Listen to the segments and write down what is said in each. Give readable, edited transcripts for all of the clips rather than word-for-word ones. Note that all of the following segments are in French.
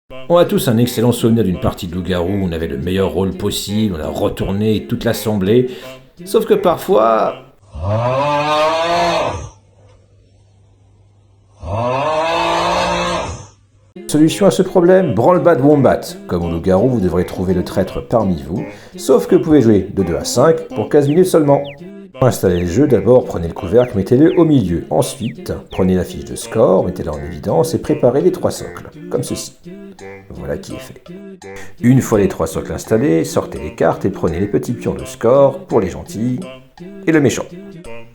On a tous un excellent souvenir d'une partie de loup-garou où on avait le meilleur rôle possible, on a retourné toute l'assemblée. Sauf que parfois, solution à ce problème, branle-bas de wombat. Comme au loup-garou, vous devrez trouver le traître parmi vous, sauf que vous pouvez jouer de 2 à 5 pour 15 minutes seulement. Pour installer le jeu, d'abord prenez le couvercle, mettez-le au milieu. Ensuite, prenez la fiche de score, mettez-la en évidence et préparez les 3 socles, comme ceci. Voilà qui est fait. Une fois les 3 socles installés, sortez les cartes et prenez les petits pions de score pour les gentils et le méchant.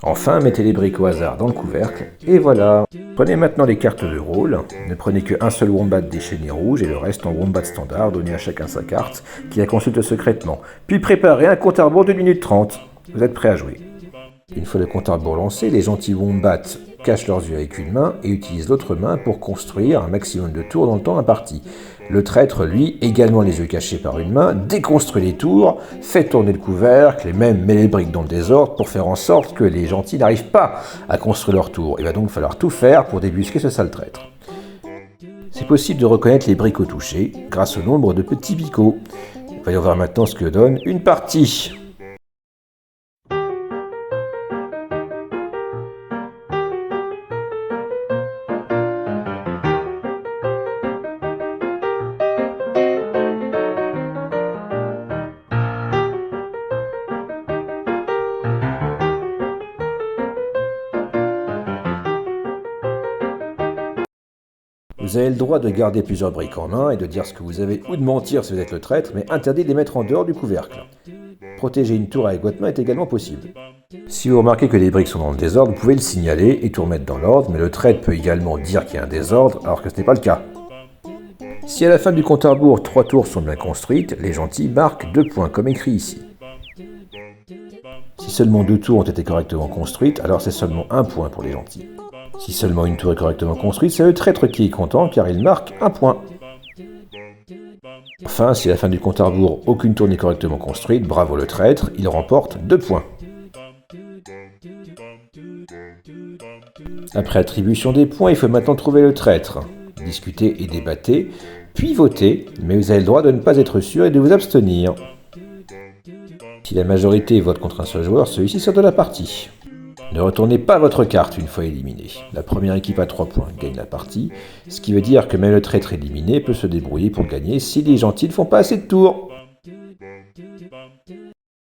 Enfin, mettez les briques au hasard dans le couvercle, et voilà. Prenez maintenant les cartes de rôle, ne prenez qu'un seul wombat déchaîné rouge et le reste en wombat standard, donnez à chacun sa carte, qui la consulte secrètement. Puis préparez un compte à rebours de 1 minute 30. Vous êtes prêts à jouer. Une fois le compte à rebours lancé, les gentils wombats cachent leurs yeux avec une main et utilisent l'autre main pour construire un maximum de tours dans le temps imparti. Le traître, lui, également les yeux cachés par une main, déconstruit les tours, fait tourner le couvercle et même met les briques dans le désordre pour faire en sorte que les gentils n'arrivent pas à construire leur tour. Il va donc falloir tout faire pour débusquer ce sale traître. C'est possible de reconnaître les briques au toucher grâce au nombre de petits picots. Voyons voir maintenant ce que donne une partie. Vous avez le droit de garder plusieurs briques en main et de dire ce que vous avez ou de mentir si vous êtes le traître, mais interdit de les mettre en dehors du couvercle. Protéger une tour avec votre main est également possible. Si vous remarquez que les briques sont dans le désordre, vous pouvez le signaler et tout remettre dans l'ordre, mais le traître peut également dire qu'il y a un désordre alors que ce n'est pas le cas. Si à la fin du compte à rebours, 3 tours sont bien construites, les gentils marquent 2 points comme écrit ici. Si seulement 2 tours ont été correctement construites, alors c'est seulement 1 point pour les gentils. Si seulement une tour est correctement construite, c'est le traître qui est content car il marque 1 point. Enfin, si à la fin du compte à rebours, aucune tour n'est correctement construite, bravo le traître, il remporte 2 points. Après attribution des points, il faut maintenant trouver le traître. Discutez et débattez, puis votez, mais vous avez le droit de ne pas être sûr et de vous abstenir. Si la majorité vote contre un seul joueur, celui-ci sort de la partie. Ne retournez pas votre carte une fois éliminé. La première équipe à 3 points gagne la partie, ce qui veut dire que même le traître éliminé peut se débrouiller pour gagner si les gentils ne font pas assez de tours.